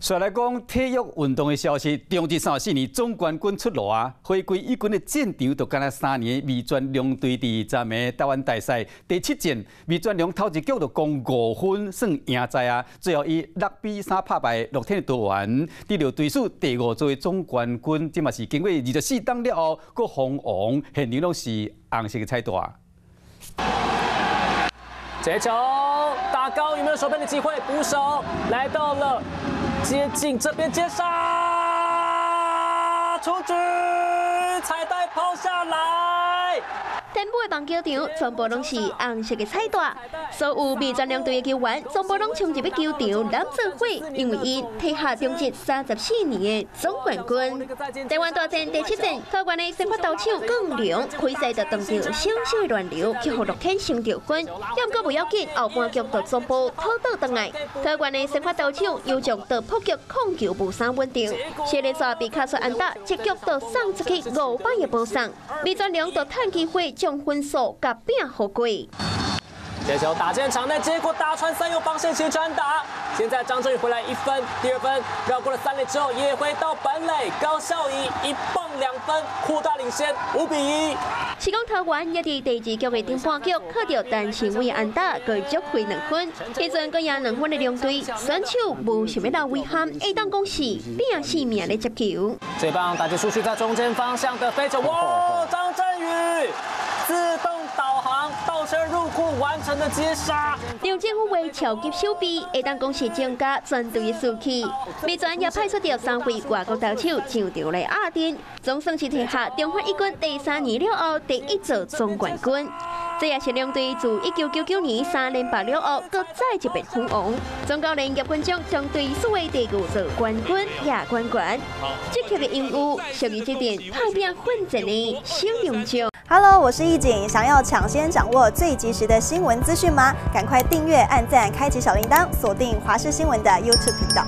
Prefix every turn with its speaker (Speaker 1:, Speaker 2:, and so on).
Speaker 1: 再来讲体育运动的消息，中职34年总冠军出炉啊！回归以军的战场，就干了3年。味全龙队第2站的台湾大赛第7战，味全龙头一局就攻5分，算赢在啊！最后以6比3打败乐天的队员，得到队史第5座的总冠军。这嘛是经过24档了后，搁封王，现场拢是红色的彩带。
Speaker 2: 接球打高，有没有守备的机会？捕手来到了接近这边接杀，出局，彩带抛下来。
Speaker 3: 全部的棒球场全部拢是红色的彩带，所有味全龙队的球员全部拢冲入球场揽做伙，因为伊踢下中职34年的总冠军。台湾大战第7战，台湾的先发投手耿良开赛就当着小小的乱流，去互乐天先得分，要过不要紧，后半局就总部讨倒转来。台湾的先发投手有将到扑局控球无啥稳定，谢连刷被卡出安打，一局就送出去5摆的保送，味全龙就趁机会将分数甲拼好过。
Speaker 2: 接球打进场内，结果打穿3右防线前传打。现在张振宇回来1分，第2分绕过了3垒之后，也回到本垒，高孝仪1棒2分，扩大领先5比1。
Speaker 3: 是讲台湾也伫第2局的顶半局靠着单行位安打，佮捉回2分。迄阵佮赢2分的龙队选手无想要闹危险，会当讲是拼性命的接球。
Speaker 2: 这棒打击出去，在中间方向的飞球，哇！张振宇自动导航倒车入库完成的接杀。
Speaker 3: 梁建虎为超级手臂，会当讲是增加全队的士气。味全也派出到3位外国投手上场来压阵，总算是踢下中华一军第3年了后第1座总冠军。这也是两队自1999年3连霸了后，搁再一遍封王。总教练叶君璋将队视为第5座冠军亚冠军。积极的任务属于这边派兵混战的小龙将。
Speaker 4: Hello， 我是易景，想要抢先掌握最及时的新闻资讯吗？赶快订阅、按赞、开启小铃铛，锁定华视新闻的 YouTube 频道。